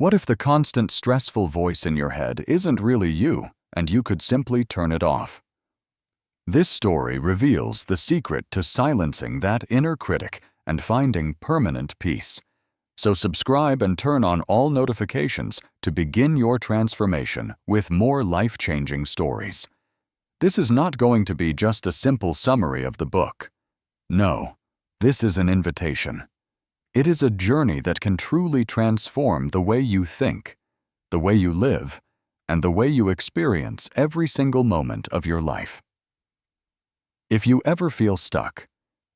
What if the constant stressful voice in your head isn't really you, and you could simply turn it off? This story reveals the secret to silencing that inner critic and finding permanent peace. So subscribe and turn on all notifications to begin your transformation with more life-changing stories. This is not going to be just a simple summary of the book. No, this is an invitation. It is a journey that can truly transform the way you think, the way you live, and the way you experience every single moment of your life. If you ever feel stuck,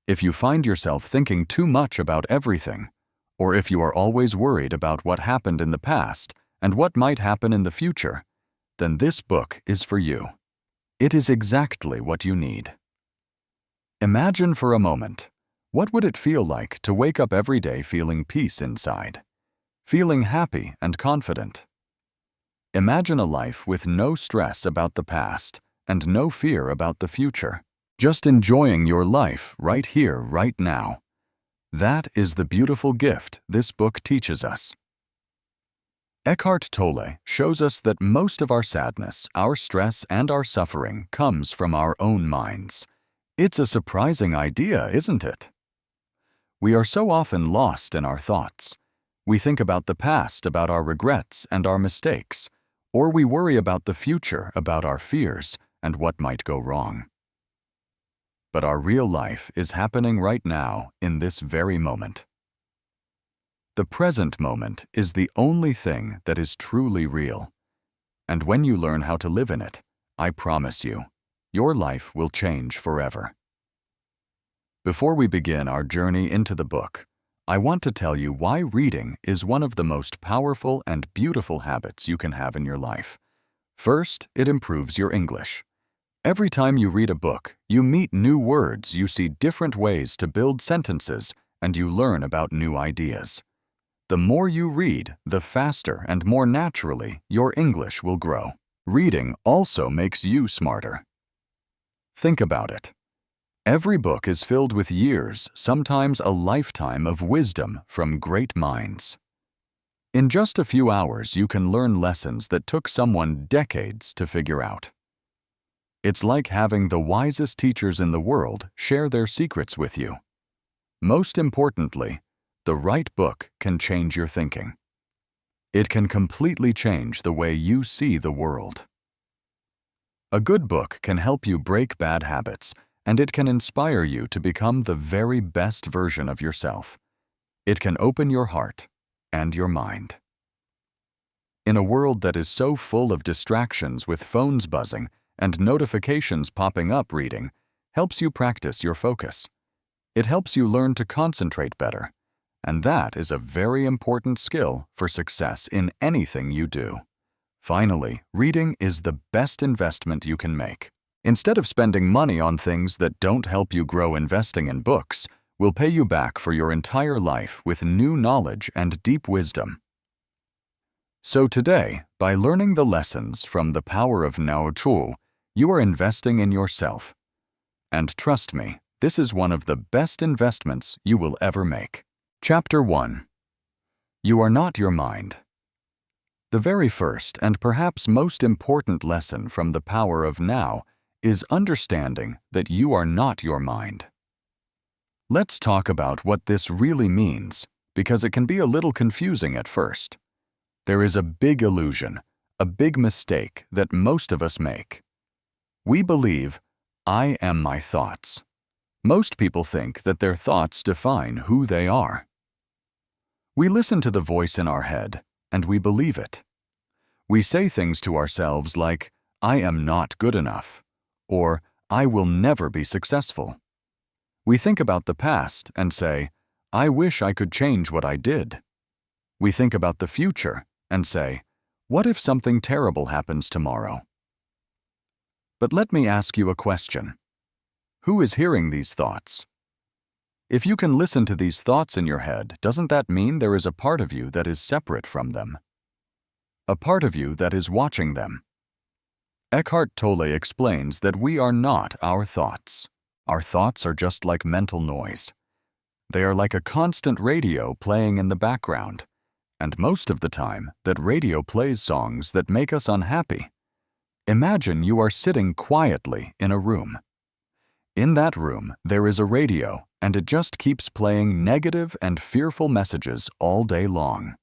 if you find yourself thinking too much about everything, or if you are always worried about what happened in the past and what might happen in the future, then this book is for you. It is exactly what you need. Imagine for a moment, what would it feel like to wake up every day feeling peace inside, feeling happy and confident? Imagine a life with no stress about the past and no fear about the future, just enjoying your life right here, right now. That is the beautiful gift this book teaches us. Eckhart Tolle shows us that most of our sadness, our stress, and our suffering comes from our own minds. It's a surprising idea, isn't it? We are so often lost in our thoughts. We think about the past, about our regrets and our mistakes, or we worry about the future, about our fears and what might go wrong. But our real life is happening right now in this very moment. The present moment is the only thing that is truly real. And when you learn how to live in it, I promise you, your life will change forever. Before we begin our journey into the book, I want to tell you why reading is one of the most powerful and beautiful habits you can have in your life. First, it improves your English. Every time you read a book, you meet new words, you see different ways to build sentences, and you learn about new ideas. The more you read, the faster and more naturally your English will grow. Reading also makes you smarter. Think about it. Every book is filled with years, sometimes a lifetime of wisdom from great minds. In just a few hours, you can learn lessons that took someone decades to figure out. It's like having the wisest teachers in the world share their secrets with you. Most importantly, the right book can change your thinking. It can completely change the way you see the world. A good book can help you break bad habits, and it can inspire you to become the very best version of yourself. It can open your heart and your mind. In a world that is so full of distractions with phones buzzing and notifications popping up, reading helps you practice your focus. It helps you learn to concentrate better, and that is a very important skill for success in anything you do. Finally, reading is the best investment you can make. Instead of spending money on things that don't help you grow, investing in books will pay you back for your entire life with new knowledge and deep wisdom. So today, by learning the lessons from The Power of Now, you are investing in yourself. And trust me, this is one of the best investments you will ever make. Chapter 1. You are not your mind. The very first and perhaps most important lesson from The Power of Now is understanding that you are not your mind. Let's talk about what this really means, because it can be a little confusing at first. There is a big illusion, a big mistake that most of us make. We believe, I am my thoughts. Most people think that their thoughts define who they are. We listen to the voice in our head, and we believe it. We say things to ourselves like, I am not good enough, or I will never be successful. We think about the past and say, I wish I could change what I did. We think about the future and say, what if something terrible happens tomorrow? But let me ask you a question. Who is hearing these thoughts? If you can listen to these thoughts in your head, doesn't that mean there is a part of you that is separate from them? A part of you that is watching them? Eckhart Tolle explains that we are not our thoughts. Our thoughts are just like mental noise. They are like a constant radio playing in the background, and most of the time, that radio plays songs that make us unhappy. Imagine you are sitting quietly in a room. In that room, there is a radio, and it just keeps playing negative and fearful messages all day long.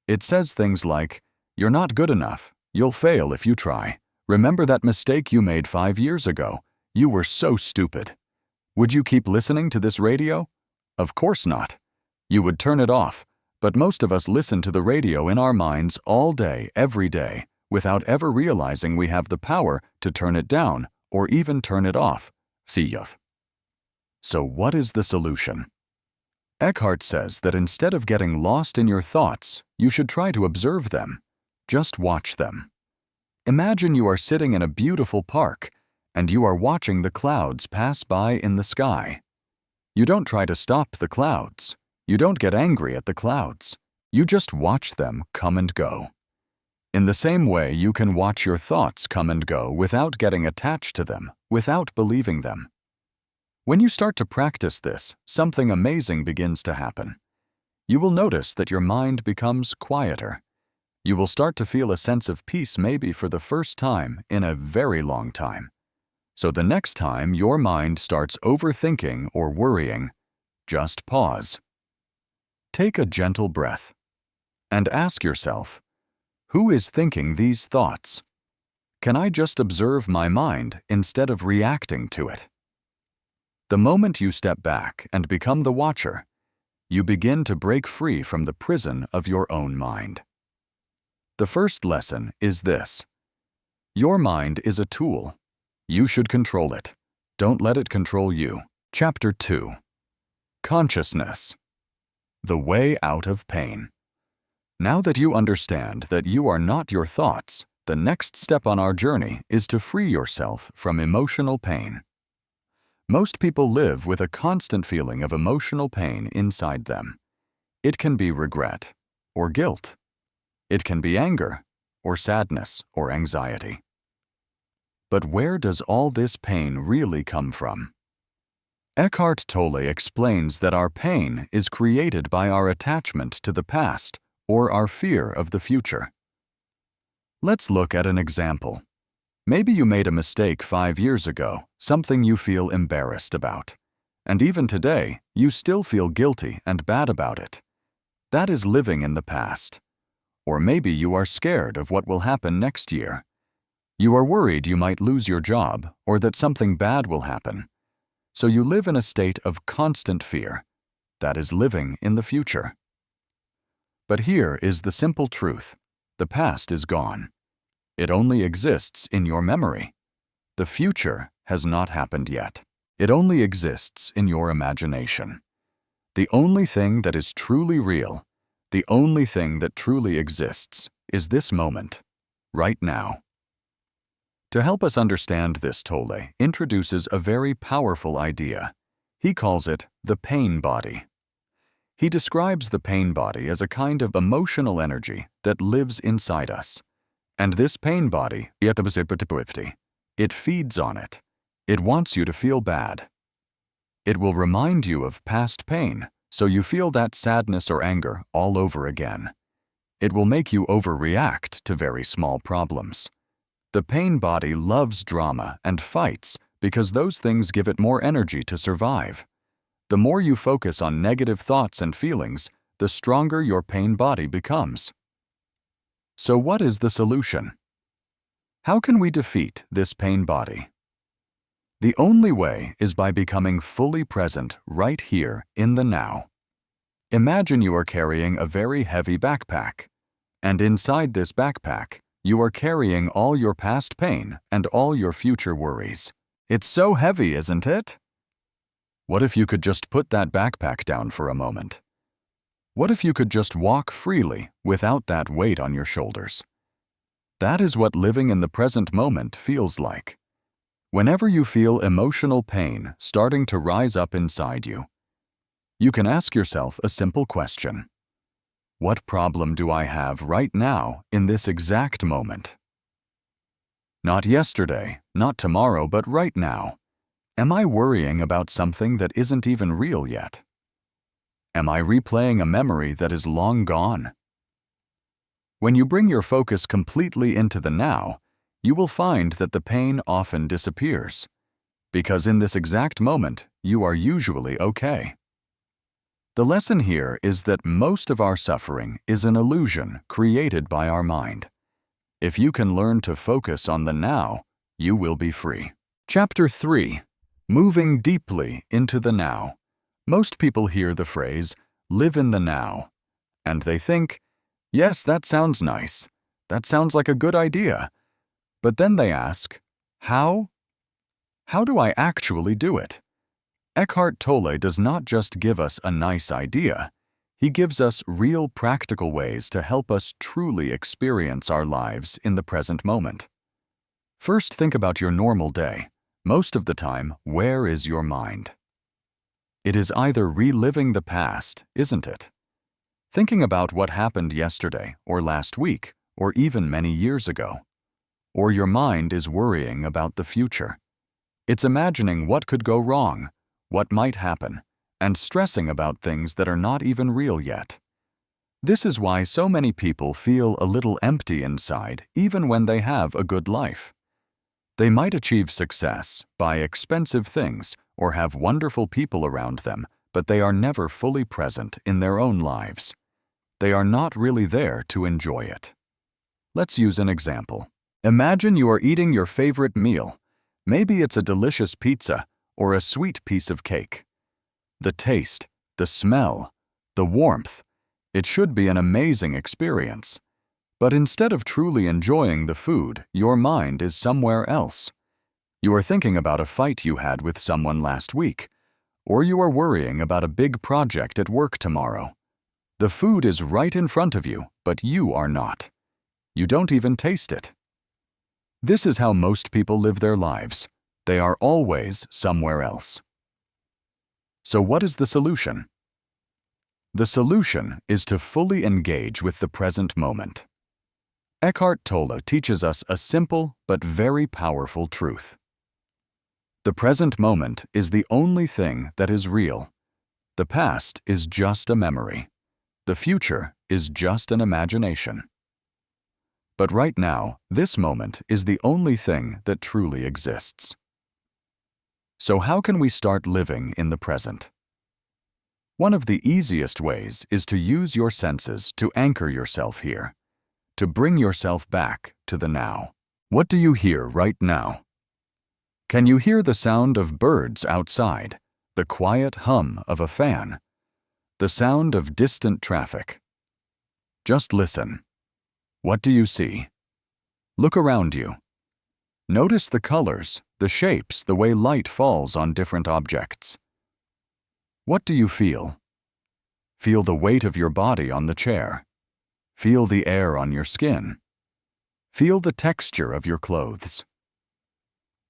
It says things like, "You're not good enough. You'll fail if you try. Remember that mistake you made 5 years ago? You were so stupid." Would you keep listening to this radio? Of course not. You would turn it off, but most of us listen to the radio in our minds all day, every day, without ever realizing we have the power to turn it down or even turn it off. So what is the solution? Eckhart says that instead of getting lost in your thoughts, you should try to observe them. Just watch them. Imagine you are sitting in a beautiful park, and you are watching the clouds pass by in the sky. You don't try to stop the clouds. You don't get angry at the clouds. You just watch them come and go. In the same way, you can watch your thoughts come and go without getting attached to them, without believing them. When you start to practice this, something amazing begins to happen. You will notice that your mind becomes quieter. You will start to feel a sense of peace maybe for the first time in a very long time. So the next time your mind starts overthinking or worrying, just pause. Take a gentle breath and ask yourself, who is thinking these thoughts? Can I just observe my mind instead of reacting to it? The moment you step back and become the watcher, you begin to break free from the prison of your own mind. The first lesson is this: your mind is a tool. You should control it. Don't let it control you. Chapter 2. Consciousness. The way out of pain. Now that you understand that you are not your thoughts, the next step on our journey is to free yourself from emotional pain. Most people live with a constant feeling of emotional pain inside them. It can be regret or guilt. It can be anger or sadness or anxiety. But where does all this pain really come from? Eckhart Tolle explains that our pain is created by our attachment to the past or our fear of the future. Let's look at an example. Maybe you made a mistake 5 years ago, something you feel embarrassed about. And even today, you still feel guilty and bad about it. That is living in the past. Or maybe you are scared of what will happen next year. You are worried you might lose your job or that something bad will happen. So you live in a state of constant fear. That is living in the future. But here is the simple truth. The past is gone. It only exists in your memory. The future has not happened yet. It only exists in your imagination. The only thing that is truly real, the only thing that truly exists, is this moment, right now. To help us understand this, Tolle introduces a very powerful idea. He calls it the pain body. He describes the pain body as a kind of emotional energy that lives inside us. And this pain body, it feeds on it. It wants you to feel bad. It will remind you of past pain, so you feel that sadness or anger all over again. It will make you overreact to very small problems. The pain body loves drama and fights because those things give it more energy to survive. The more you focus on negative thoughts and feelings, the stronger your pain body becomes. So what is the solution? How can we defeat this pain body? The only way is by becoming fully present right here in the now. Imagine you are carrying a very heavy backpack, and inside this backpack, you are carrying all your past pain and all your future worries. It's so heavy, isn't it? What if you could just put that backpack down for a moment? What if you could just walk freely without that weight on your shoulders? That is what living in the present moment feels like. Whenever you feel emotional pain starting to rise up inside you, you can ask yourself a simple question. What problem do I have right now in this exact moment? Not yesterday, not tomorrow, but right now. Am I worrying about something that isn't even real yet? Am I replaying a memory that is long gone? When you bring your focus completely into the now, you will find that the pain often disappears, because in this exact moment, you are usually okay. The lesson here is that most of our suffering is an illusion created by our mind. If you can learn to focus on the now, you will be free. Chapter 3. Moving deeply into the now. Most people hear the phrase, live in the now, and they think, yes, that sounds nice. That sounds like a good idea. But then they ask, how? How do I actually do it? Eckhart Tolle does not just give us a nice idea. He gives us real practical ways to help us truly experience our lives in the present moment. First, think about your normal day. Most of the time, where is your mind? It is either reliving the past, isn't it? Thinking about what happened yesterday or last week or even many years ago. Or your mind is worrying about the future. It's imagining what could go wrong, what might happen, and stressing about things that are not even real yet. This is why so many people feel a little empty inside even when they have a good life. They might achieve success, buy expensive things, or have wonderful people around them, but they are never fully present in their own lives. They are not really there to enjoy it. Let's use an example. Imagine you are eating your favorite meal. Maybe it's a delicious pizza or a sweet piece of cake. The taste, the smell, the warmth, it should be an amazing experience. But instead of truly enjoying the food, your mind is somewhere else. You are thinking about a fight you had with someone last week, or you are worrying about a big project at work tomorrow. The food is right in front of you, but you are not. You don't even taste it. This is how most people live their lives. They are always somewhere else. So what is the solution? The solution is to fully engage with the present moment. Eckhart Tolle teaches us a simple but very powerful truth. The present moment is the only thing that is real. The past is just a memory. The future is just an imagination. But right now, this moment is the only thing that truly exists. So how can we start living in the present? One of the easiest ways is to use your senses to anchor yourself here, to bring yourself back to the now. What do you hear right now? Can you hear the sound of birds outside, the quiet hum of a fan, the sound of distant traffic? Just listen. What do you see? Look around you. Notice the colors, the shapes, the way light falls on different objects. What do you feel? Feel the weight of your body on the chair. Feel the air on your skin. Feel the texture of your clothes.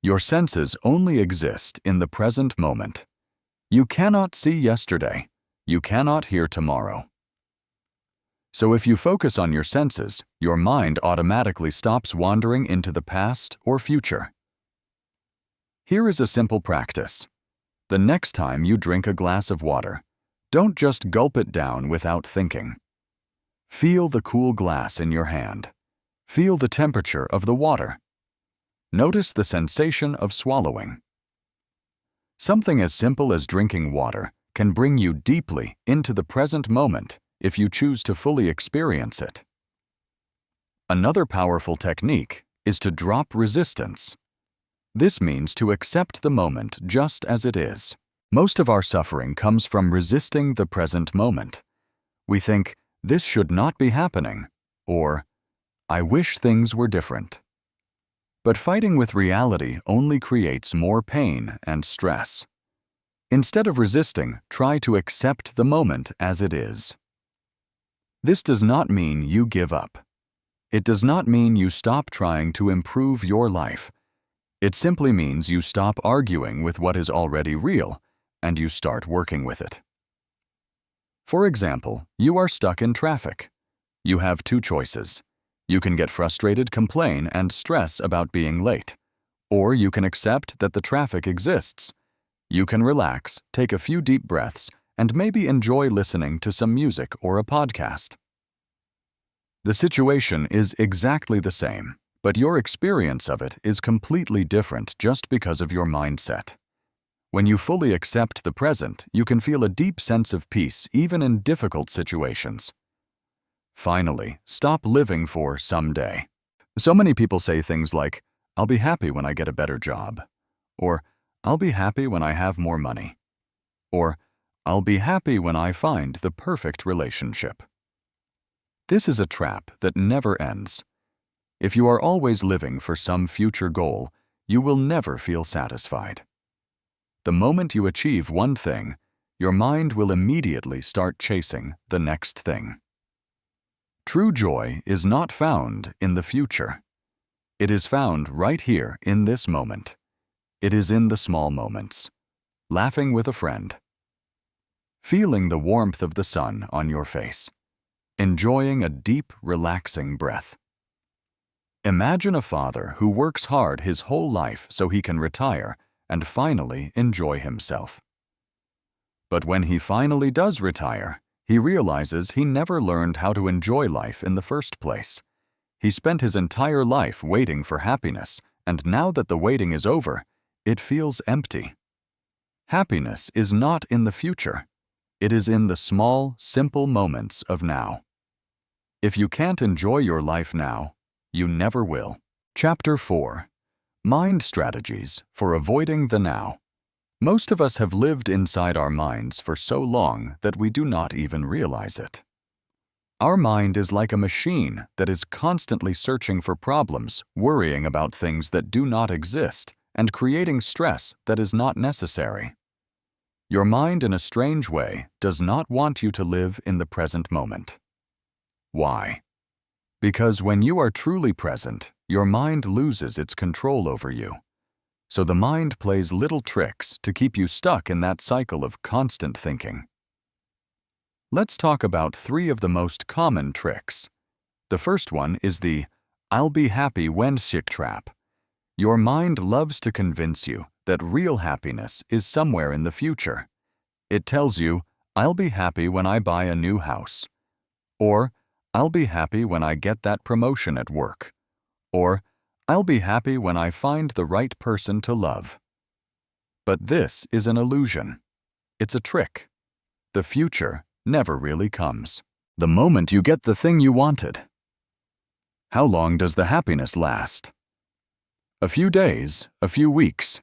Your senses only exist in the present moment. You cannot see yesterday. You cannot hear tomorrow. So if you focus on your senses, your mind automatically stops wandering into the past or future. Here is a simple practice. The next time you drink a glass of water, don't just gulp it down without thinking. Feel the cool glass in your hand. Feel the temperature of the water. Notice the sensation of swallowing. Something as simple as drinking water can bring you deeply into the present moment if you choose to fully experience it. Another powerful technique is to drop resistance. This means to accept the moment just as it is. Most of our suffering comes from resisting the present moment. We think, this should not be happening, or, I wish things were different. But fighting with reality only creates more pain and stress. Instead of resisting, try to accept the moment as it is. This does not mean you give up. It does not mean you stop trying to improve your life. It simply means you stop arguing with what is already real and you start working with it. For example, you are stuck in traffic. You have two choices. You can get frustrated, complain, and stress about being late. Or you can accept that the traffic exists. You can relax, take a few deep breaths, and maybe enjoy listening to some music or a podcast. The situation is exactly the same, but your experience of it is completely different just because of your mindset. When you fully accept the present, you can feel a deep sense of peace even in difficult situations. Finally, stop living for someday. So many people say things like, "I'll be happy when I get a better job," or "I'll be happy when I have more money," or "I'll be happy when I find the perfect relationship." This is a trap that never ends. If you are always living for some future goal, you will never feel satisfied. The moment you achieve one thing, your mind will immediately start chasing the next thing. True joy is not found in the future. It is found right here in this moment. It is in the small moments. Laughing with a friend. Feeling the warmth of the sun on your face. Enjoying a deep, relaxing breath. Imagine a father who works hard his whole life so he can retire and finally enjoy himself. But when he finally does retire, he realizes he never learned how to enjoy life in the first place. He spent his entire life waiting for happiness, and now that the waiting is over, it feels empty. Happiness is not in the future. It is in the small, simple moments of now. If you can't enjoy your life now, you never will. Chapter 4. Mind Strategies for Avoiding the Now. Most of us have lived inside our minds for so long that we do not even realize it. Our mind is like a machine that is constantly searching for problems, worrying about things that do not exist, and creating stress that is not necessary. Your mind, in a strange way, does not want you to live in the present moment. Why? Because when you are truly present, your mind loses its control over you. So the mind plays little tricks to keep you stuck in that cycle of constant thinking. Let's talk about 3 of the most common tricks. The first one is the "I'll be happy when" trap. Your mind loves to convince you that real happiness is somewhere in the future. It tells you, "I'll be happy when I buy a new house," or "I'll be happy when I get that promotion at work," or "I'll be happy when I find the right person to love." But this is an illusion. It's a trick. The future never really comes. The moment you get the thing you wanted. How long does the happiness last? A few days, a few weeks.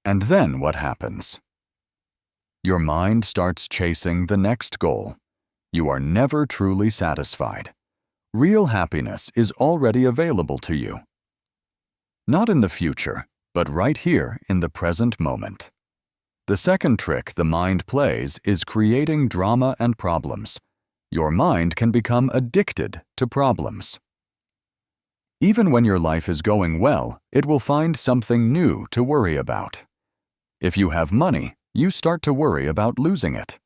And then what happens? Your mind starts chasing the next goal. You are never truly satisfied. Real happiness is already available to you. Not in the future, but right here in the present moment. The second trick the mind plays is creating drama and problems. Your mind can become addicted to problems. Even when your life is going well, it will find something new to worry about. If you have money, you start to worry about losing it.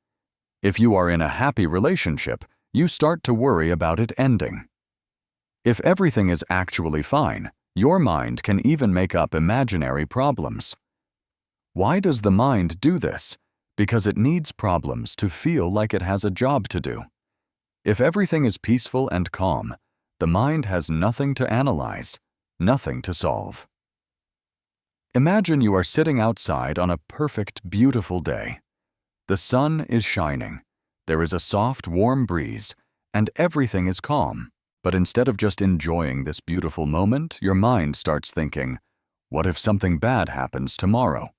If you are in a happy relationship, you start to worry about it ending. If everything is actually fine, your mind can even make up imaginary problems. Why does the mind do this? Because it needs problems to feel like it has a job to do. If everything is peaceful and calm, the mind has nothing to analyze, nothing to solve. Imagine you are sitting outside on a perfect, beautiful day. The sun is shining, there is a soft, warm breeze, and everything is calm. But instead of just enjoying this beautiful moment, your mind starts thinking, what if something bad happens tomorrow?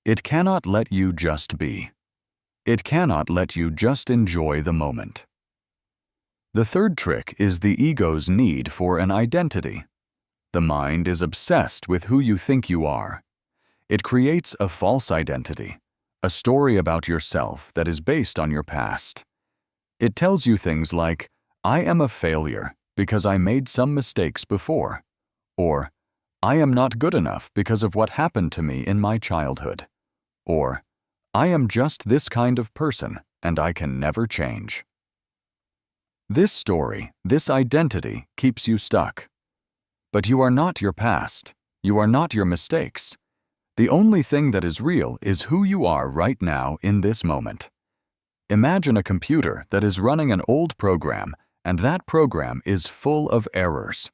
It cannot let you just be. It cannot let you just enjoy the moment. The third trick is the ego's need for an identity. The mind is obsessed with who you think you are. It creates a false identity, a story about yourself that is based on your past. It tells you things like, "I am a failure because I made some mistakes before," or "I am not good enough because of what happened to me in my childhood," or "I am just this kind of person and I can never change." This story, this identity, keeps you stuck. But you are not your past. You are not your mistakes. The only thing that is real is who you are right now in this moment. Imagine a computer that is running an old program and that program is full of errors.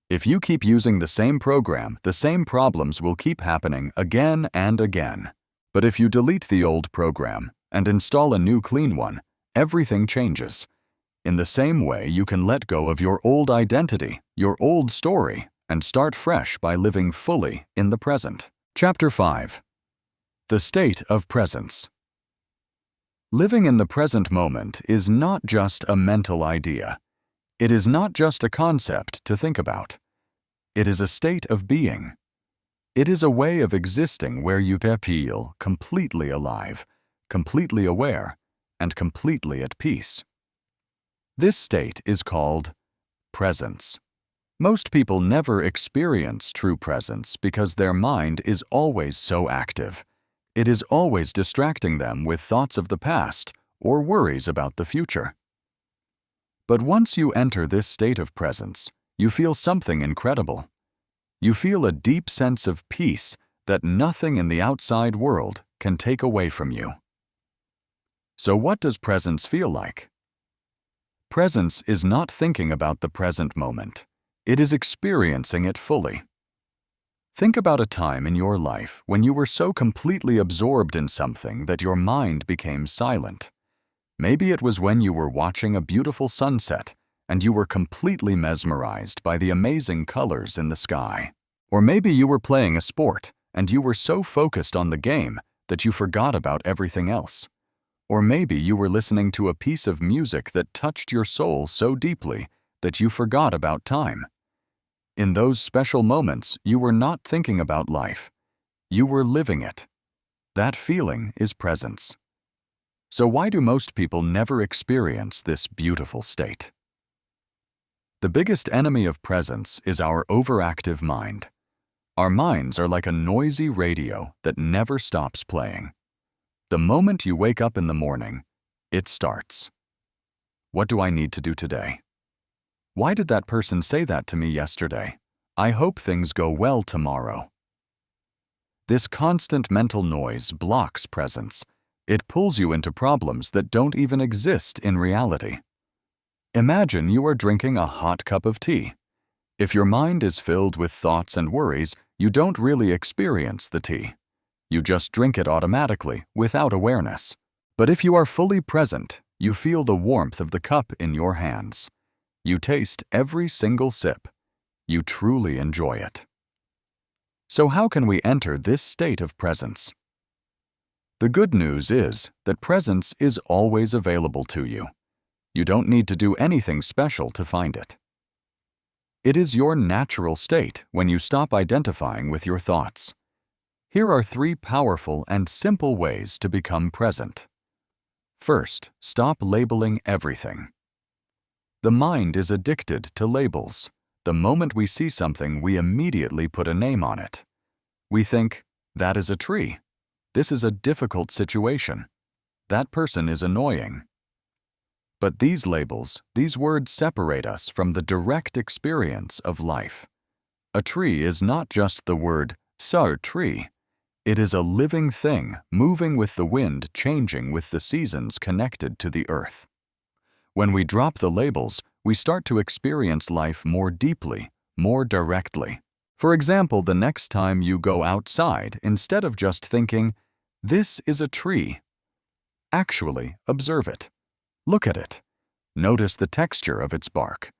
If you keep using the same program, the same problems will keep happening again and again. But if you delete the old program and install a new clean one, everything changes. In the same way, you can let go of your old identity, your old story, and start fresh by living fully in the present. Chapter 5. The State of Presence. Living in the present moment is not just a mental idea. It is not just a concept to think about. It is a state of being. It is a way of existing where you feel completely alive, completely aware, and completely at peace. This state is called presence. Most people never experience true presence because their mind is always so active. It is always distracting them with thoughts of the past or worries about the future. But once you enter this state of presence, you feel something incredible. You feel a deep sense of peace that nothing in the outside world can take away from you. So what does presence feel like? Presence is not thinking about the present moment. It is experiencing it fully. Think about a time in your life when you were so completely absorbed in something that your mind became silent. Maybe it was when you were watching a beautiful sunset and you were completely mesmerized by the amazing colors in the sky. Or maybe you were playing a sport and you were so focused on the game that you forgot about everything else. Or maybe you were listening to a piece of music that touched your soul so deeply that you forgot about time. In those special moments, you were not thinking about life. You were living it. That feeling is presence. So why do most people never experience this beautiful state? The biggest enemy of presence is our overactive mind. Our minds are like a noisy radio that never stops playing. The moment you wake up in the morning, it starts. What do I need to do today? Why did that person say that to me yesterday? I hope things go well tomorrow. This constant mental noise blocks presence. It pulls you into problems that don't even exist in reality. Imagine you are drinking a hot cup of tea. If your mind is filled with thoughts and worries, you don't really experience the tea. You just drink it automatically, without awareness. But if you are fully present, you feel the warmth of the cup in your hands. You taste every single sip. You truly enjoy it. So how can we enter this state of presence? The good news is that presence is always available to you. You don't need to do anything special to find it. It is your natural state when you stop identifying with your thoughts. Here are 3 powerful and simple ways to become present. First, stop labeling everything. The mind is addicted to labels. The moment we see something, we immediately put a name on it. We think, that is a tree. This is a difficult situation. That person is annoying. But these labels, these words separate us from the direct experience of life. A tree is not just the word tree. It is a living thing, moving with the wind, changing with the seasons, connected to the earth. When we drop the labels, we start to experience life more deeply, more directly. For example, the next time you go outside, instead of just thinking, this is a tree, actually observe it. Look at it. Notice the texture of its bark.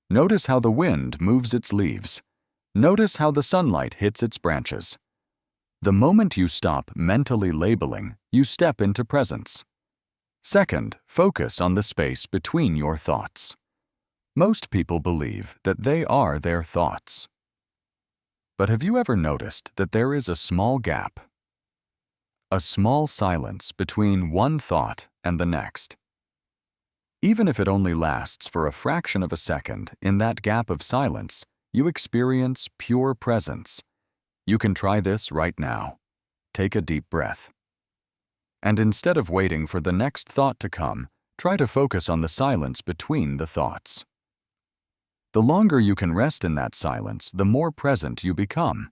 Notice how the wind moves its leaves. Notice how the sunlight hits its branches. The moment you stop mentally labeling, you step into presence. Second, focus on the space between your thoughts. Most people believe that they are their thoughts. But have you ever noticed that there is a small gap? A small silence between one thought and the next. Even if it only lasts for a fraction of a second, in that gap of silence, you experience pure presence. You can try this right now. Take a deep breath. And instead of waiting for the next thought to come, try to focus on the silence between the thoughts. The longer you can rest in that silence, the more present you become.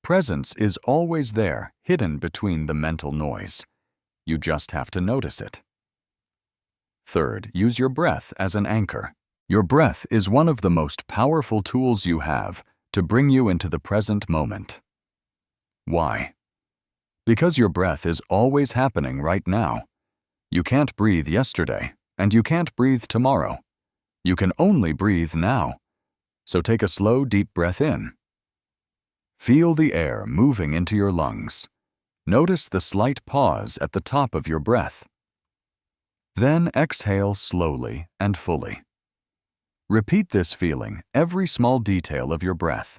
Presence is always there, hidden between the mental noise. You just have to notice it. Third, use your breath as an anchor. Your breath is one of the most powerful tools you have to bring you into the present moment. Why? Because your breath is always happening right now. You can't breathe yesterday, and you can't breathe tomorrow. You can only breathe now. So take a slow, deep breath in. Feel the air moving into your lungs. Notice the slight pause at the top of your breath. Then exhale slowly and fully. Repeat this feeling every small detail of your breath.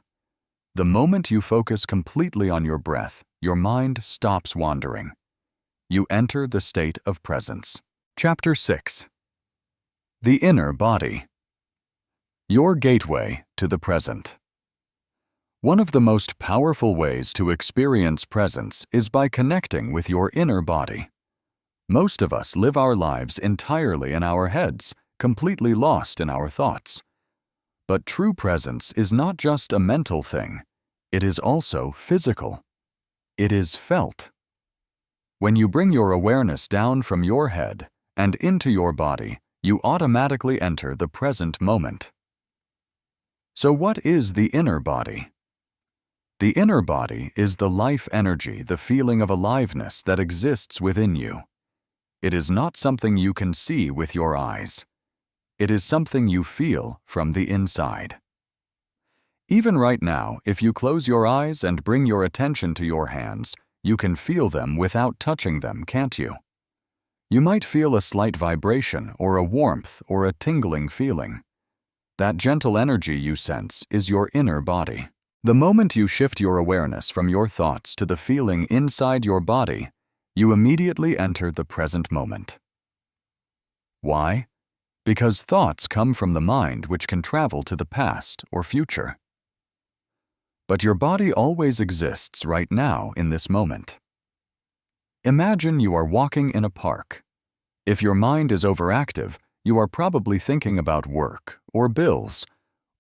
The moment you focus completely on your breath, your mind stops wandering. You enter the state of presence. Chapter 6. The Inner Body. Your gateway to the present. One of the most powerful ways to experience presence is by connecting with your inner body. Most of us live our lives entirely in our heads, completely lost in our thoughts. But true presence is not just a mental thing. It is also physical. It is felt. When you bring your awareness down from your head and into your body, you automatically enter the present moment. So what is the inner body? The inner body is the life energy, the feeling of aliveness that exists within you. It is not something you can see with your eyes. It is something you feel from the inside. Even right now, if you close your eyes and bring your attention to your hands, you can feel them without touching them, can't you? You might feel a slight vibration or a warmth or a tingling feeling. That gentle energy you sense is your inner body. The moment you shift your awareness from your thoughts to the feeling inside your body, you immediately enter the present moment. Why? Because thoughts come from the mind, which can travel to the past or future. But your body always exists right now in this moment. Imagine you are walking in a park. If your mind is overactive, you are probably thinking about work or bills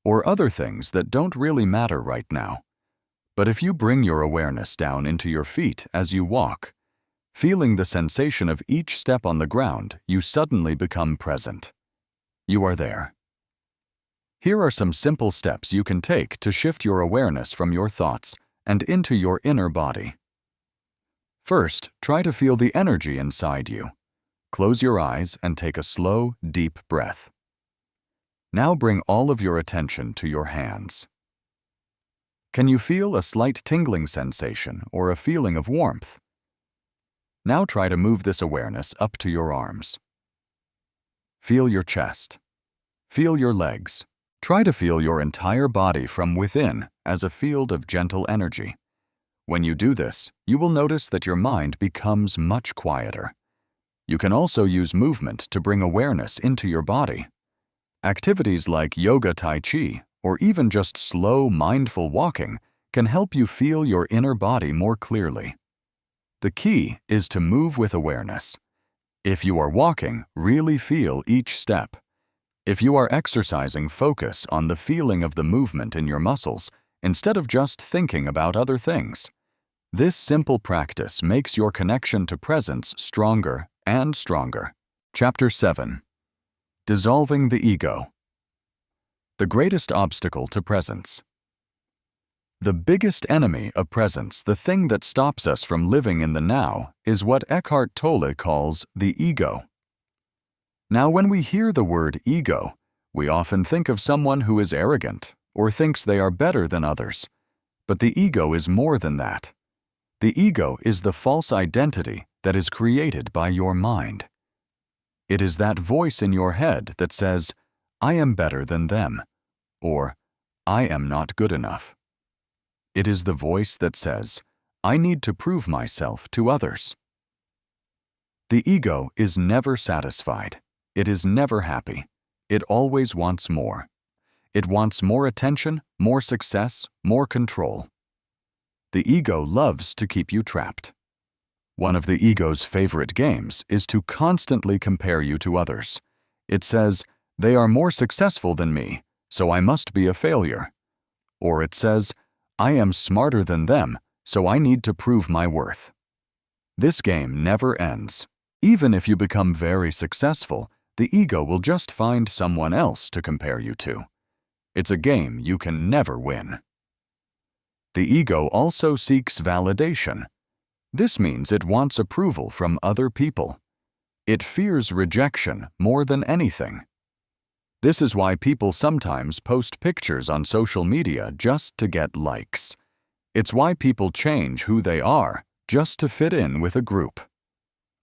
or other things that don't really matter right now. But if you bring your awareness down into your feet as you walk, feeling the sensation of each step on the ground, you suddenly become present. You are there. Here are some simple steps you can take to shift your awareness from your thoughts and into your inner body. First, try to feel the energy inside you. Close your eyes and take a slow, deep breath. Now bring all of your attention to your hands. Can you feel a slight tingling sensation or a feeling of warmth? Now try to move this awareness up to your arms. Feel your chest. Feel your legs. Try to feel your entire body from within as a field of gentle energy. When you do this, you will notice that your mind becomes much quieter. You can also use movement to bring awareness into your body. Activities like yoga, tai chi, or even just slow, mindful walking can help you feel your inner body more clearly. The key is to move with awareness. If you are walking, really feel each step. If you are exercising, focus on the feeling of the movement in your muscles instead of just thinking about other things. This simple practice makes your connection to presence stronger and stronger. Chapter 7. Dissolving the Ego. The greatest obstacle to presence. The biggest enemy of presence, the thing that stops us from living in the now, is what Eckhart Tolle calls the ego. Now, when we hear the word ego, we often think of someone who is arrogant or thinks they are better than others. But the ego is more than that. The ego is the false identity that is created by your mind. It is that voice in your head that says, "I am better than them," or "I am not good enough." It is the voice that says, "I need to prove myself to others." The ego is never satisfied. It is never happy. It always wants more. It wants more attention, more success, more control. The ego loves to keep you trapped. One of the ego's favorite games is to constantly compare you to others. It says, "They are more successful than me, so I must be a failure." Or it says, "I am smarter than them, so I need to prove my worth." This game never ends. Even if you become very successful, The ego will just find someone else to compare you to. It's a game you can never win. The ego also seeks validation. This means it wants approval from other people. It fears rejection more than anything. This is why people sometimes post pictures on social media just to get likes. It's why people change who they are just to fit in with a group.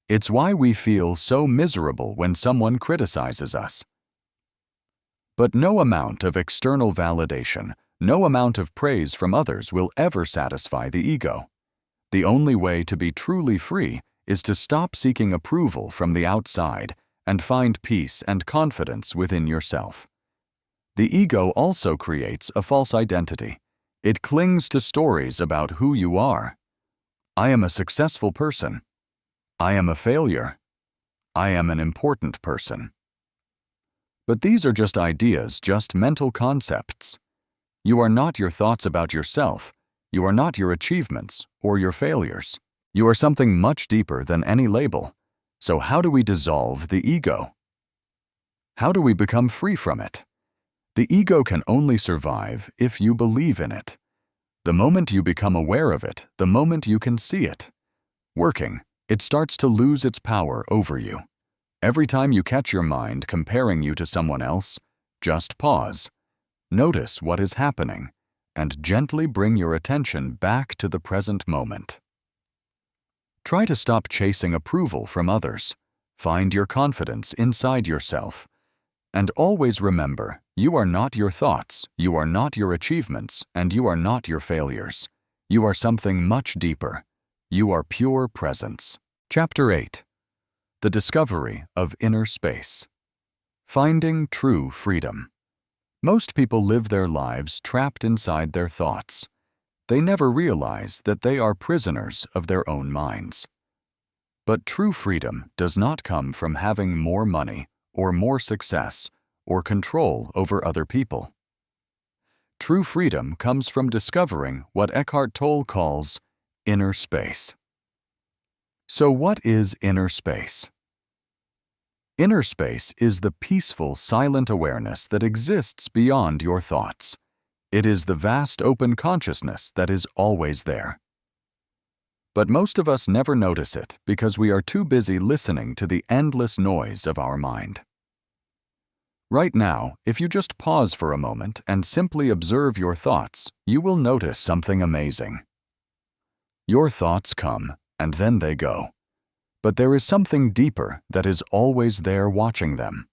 It's why we feel so miserable when someone criticizes us. But no amount of external validation, no amount of praise from others will ever satisfy the ego. The only way to be truly free is to stop seeking approval from the outside and find peace and confidence within yourself. The ego also creates a false identity. It clings to stories about who you are. I am a successful person. I am a failure. I am an important person. But these are just ideas, just mental concepts. You are not your thoughts about yourself. You are not your achievements or your failures. You are something much deeper than any label. So how do we dissolve the ego? How do we become free from it? The ego can only survive if you believe in it. The moment you become aware of it, the moment you can see it working, it starts to lose its power over you. Every time you catch your mind comparing you to someone else, just pause. Notice what is happening, and gently bring your attention back to the present moment. Try to stop chasing approval from others. Find your confidence inside yourself. And always remember, you are not your thoughts, you are not your achievements, and you are not your failures. You are something much deeper. You are pure presence. Chapter 8. The Discovery of Inner Space. Finding True Freedom. Most people live their lives trapped inside their thoughts. They never realize that they are prisoners of their own minds. But true freedom does not come from having more money, or more success, or control over other people. True freedom comes from discovering what Eckhart Tolle calls inner space. So what is inner space? Inner space is the peaceful, silent awareness that exists beyond your thoughts. It is the vast open consciousness that is always there. But most of us never notice it because we are too busy listening to the endless noise of our mind. Right now, if you just pause for a moment and simply observe your thoughts, you will notice something amazing. Your thoughts come, and then they go. But there is something deeper that is always there watching them.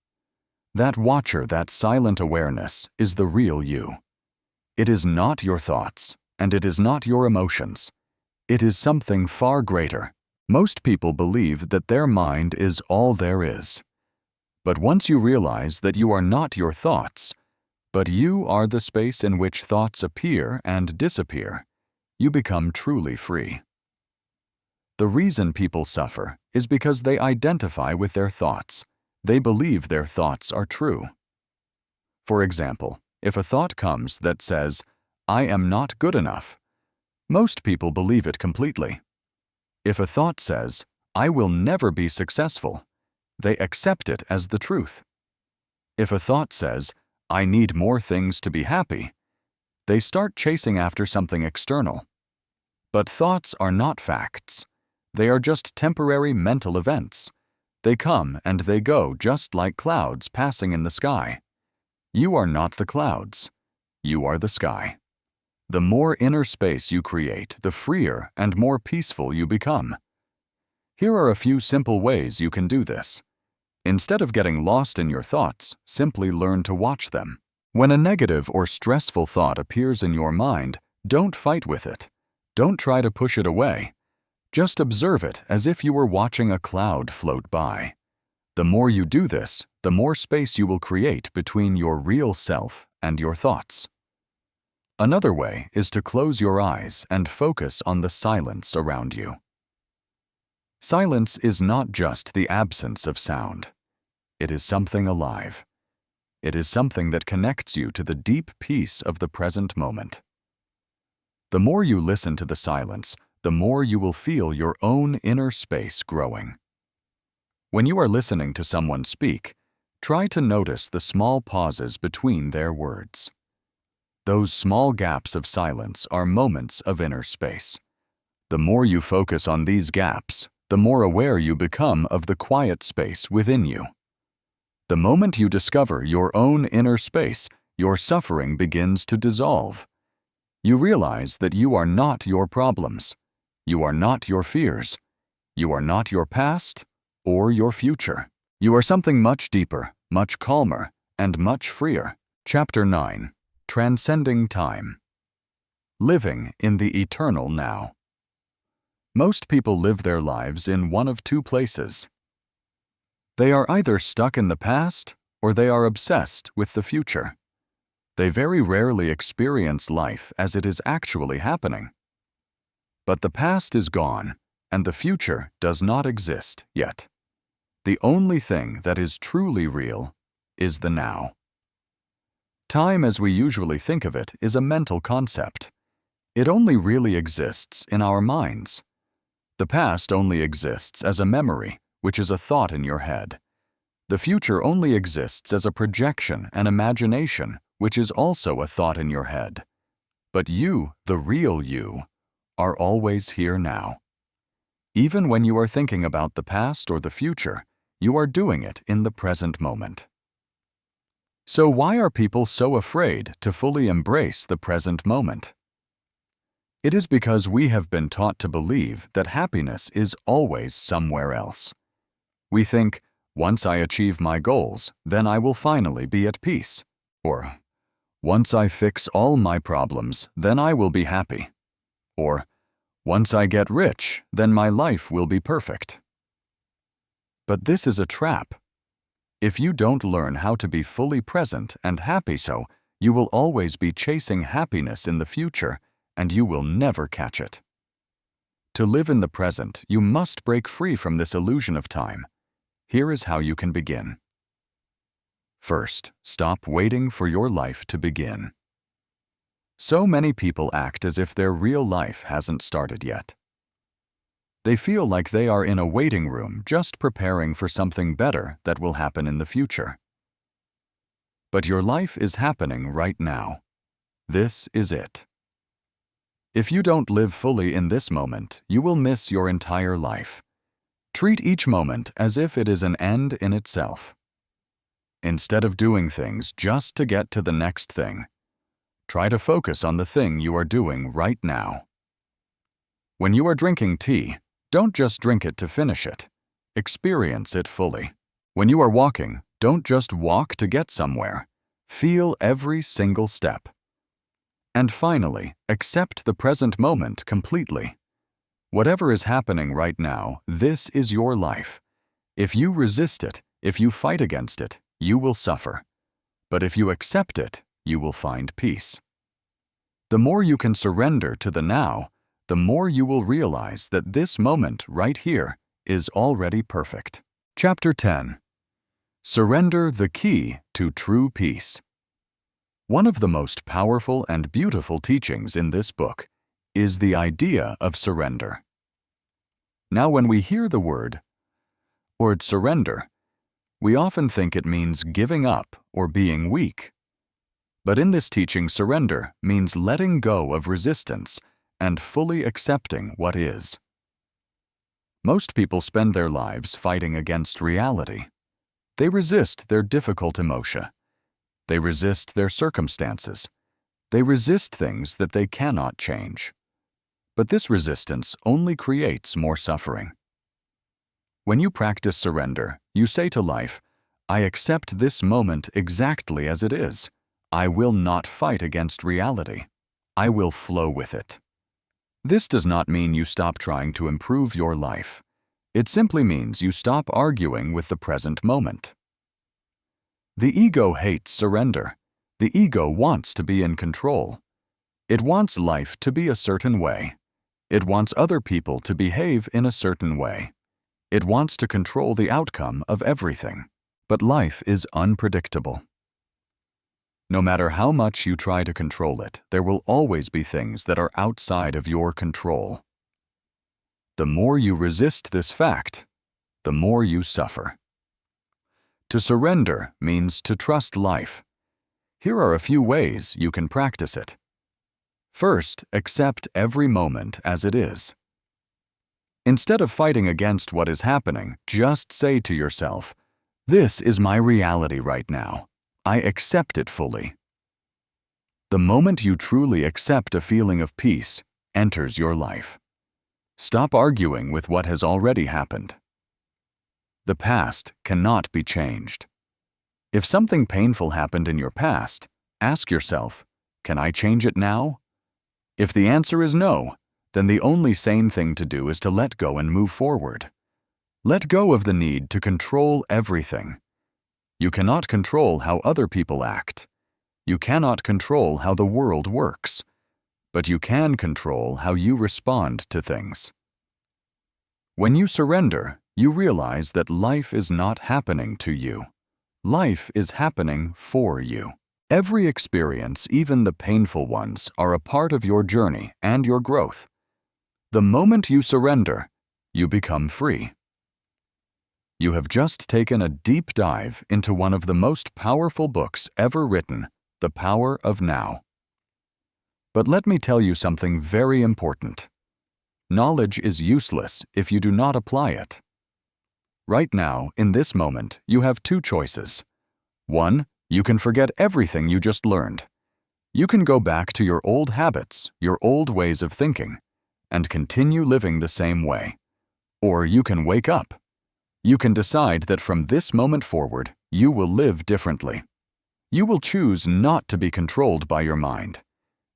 That watcher, that silent awareness, is the real you. It is not your thoughts, and it is not your emotions. It is something far greater. Most people believe that their mind is all there is. But once you realize that you are not your thoughts, but you are the space in which thoughts appear and disappear, you become truly free. The reason people suffer is because they identify with their thoughts. They believe their thoughts are true. For example, if a thought comes that says, "I am not good enough," most people believe it completely. If a thought says, "I will never be successful," they accept it as the truth. If a thought says, "I need more things to be happy," they start chasing after something external. But thoughts are not facts. They are just temporary mental events. They come and they go just like clouds passing in the sky. You are not the clouds. You are the sky. The more inner space you create, the freer and more peaceful you become. Here are a few simple ways you can do this. Instead of getting lost in your thoughts, simply learn to watch them. When a negative or stressful thought appears in your mind, don't fight with it. Don't try to push it away. Just observe it as if you were watching a cloud float by. The more you do this, the more space you will create between your real self and your thoughts. Another way is to close your eyes and focus on the silence around you. Silence is not just the absence of sound. It is something alive. It is something that connects you to the deep peace of the present moment. The more you listen to the silence, the more you will feel your own inner space growing. When you are listening to someone speak, Try to notice the small pauses between their words. Those small gaps of silence are moments of inner space. The more you focus on these gaps, the more aware you become of the quiet space within you. The moment you discover your own inner space, your suffering begins to dissolve. You realize that you are not your problems. You are not your fears. You are not your past or your future. You are something much deeper, much calmer, and much freer. Chapter 9. Transcending Time. Living in the Eternal Now. Most people live their lives in one of two places. They are either stuck in the past or they are obsessed with the future. They very rarely experience life as it is actually happening. But the past is gone, and the future does not exist yet. The only thing that is truly real is the now. Time as we usually think of it is a mental concept. It only really exists in our minds. The past only exists as a memory, which is a thought in your head. The future only exists as a projection, an imagination, which is also a thought in your head. But you, the real you, are always here now. Even when you are thinking about the past or the future, you are doing it in the present moment. So why are people so afraid to fully embrace the present moment? It is because we have been taught to believe that happiness is always somewhere else. We think, once I achieve my goals, then I will finally be at peace. Or, once I fix all my problems, then I will be happy. Or, once I get rich, then my life will be perfect. But this is a trap. If you don't learn how to be fully present and happy so, you will always be chasing happiness in the future, and you will never catch it. To live in the present, you must break free from this illusion of time. Here is how you can begin. First, stop waiting for your life to begin. So many people act as if their real life hasn't started yet. They feel like they are in a waiting room just preparing for something better that will happen in the future. But your life is happening right now. This is it. If you don't live fully in this moment, you will miss your entire life. Treat each moment as if it is an end in itself. Instead of doing things just to get to the next thing, try to focus on the thing you are doing right now. When you are drinking tea, don't just drink it to finish it. Experience it fully. When you are walking, don't just walk to get somewhere. Feel every single step. And finally, accept the present moment completely. Whatever is happening right now, this is your life. If you resist it, if you fight against it, you will suffer. But if you accept it, you will find peace. The more you can surrender to the now, the more you will realize that this moment right here is already perfect. Chapter 10. Surrender, the key to true peace. One of the most powerful and beautiful teachings in this book is the idea of surrender. Now, when we hear the word surrender, we often think it means giving up or being weak. But in this teaching, surrender means letting go of resistance and fully accepting what is. Most people spend their lives fighting against reality. They resist their difficult emotion. They resist their circumstances. They resist things that they cannot change. But this resistance only creates more suffering. When you practice surrender, you say to life, I accept this moment exactly as it is. I will not fight against reality. I will flow with it. This does not mean you stop trying to improve your life. It simply means you stop arguing with the present moment. The ego hates surrender. The ego wants to be in control. It wants life to be a certain way. It wants other people to behave in a certain way. It wants to control the outcome of everything. But life is unpredictable. No matter how much you try to control it, there will always be things that are outside of your control. The more you resist this fact, the more you suffer. To surrender means to trust life. Here are a few ways you can practice it. First, accept every moment as it is. Instead of fighting against what is happening, just say to yourself, "This is my reality right now. I accept it fully." The moment you truly accept a feeling of peace enters your life. Stop arguing with what has already happened. The past cannot be changed. If something painful happened in your past, ask yourself, "Can I change it now?" If the answer is no, then the only sane thing to do is to let go and move forward. Let go of the need to control everything. You cannot control how other people act. You cannot control how the world works. But you can control how you respond to things. When you surrender, you realize that life is not happening to you. Life is happening for you. Every experience, even the painful ones, are a part of your journey and your growth. The moment you surrender, you become free. You have just taken a deep dive into one of the most powerful books ever written, The Power of Now. But let me tell you something very important. Knowledge is useless if you do not apply it. Right now, in this moment, you have two choices. One, you can forget everything you just learned. You can go back to your old habits, your old ways of thinking, and continue living the same way. Or you can wake up. You can decide that from this moment forward, you will live differently. You will choose not to be controlled by your mind.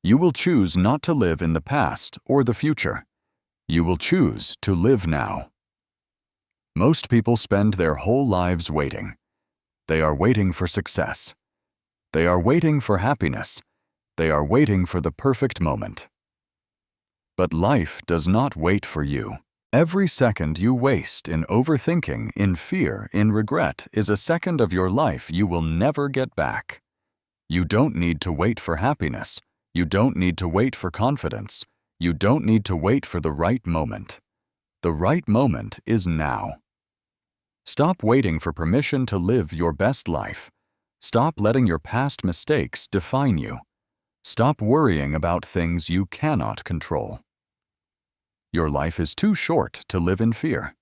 You will choose not to live in the past or the future. You will choose to live now. Most people spend their whole lives waiting. They are waiting for success. They are waiting for happiness. They are waiting for the perfect moment. But life does not wait for you. Every second you waste in overthinking, in fear, in regret is a second of your life you will never get back. You don't need to wait for happiness. You don't need to wait for confidence. You don't need to wait for the right moment. The right moment is now. Stop waiting for permission to live your best life. Stop letting your past mistakes define you. Stop worrying about things you cannot control. Your life is too short to live in fear.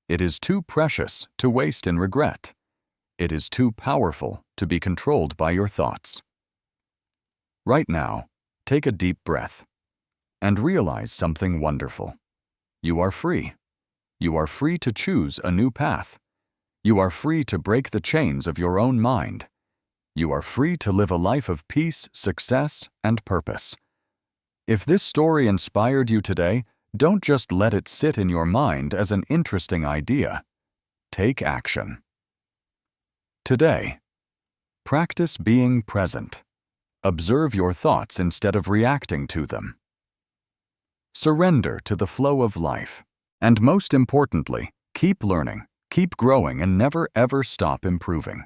It is too precious to waste in regret. It is too powerful to be controlled by your thoughts. Right now, take a deep breath and realize something wonderful. You are free. You are free to choose a new path. You are free to break the chains of your own mind. You are free to live a life of peace, success, and purpose. If this story inspired you today, don't just let it sit in your mind as an interesting idea. Take action. Today, practice being present. Observe your thoughts instead of reacting to them. Surrender to the flow of life. And most importantly, keep learning, keep growing, and never ever stop improving.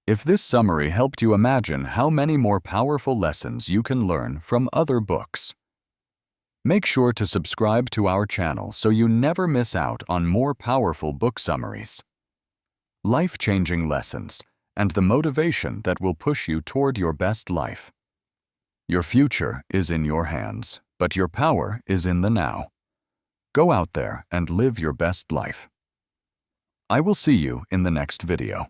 If this summary helped you imagine how many more powerful lessons you can learn from other books. Make sure to subscribe to our channel so you never miss out on more powerful book summaries. Life-changing lessons and the motivation that will push you toward your best life. Your future is in your hands, but your power is in the now. Go out there and live your best life. I will see you in the next video.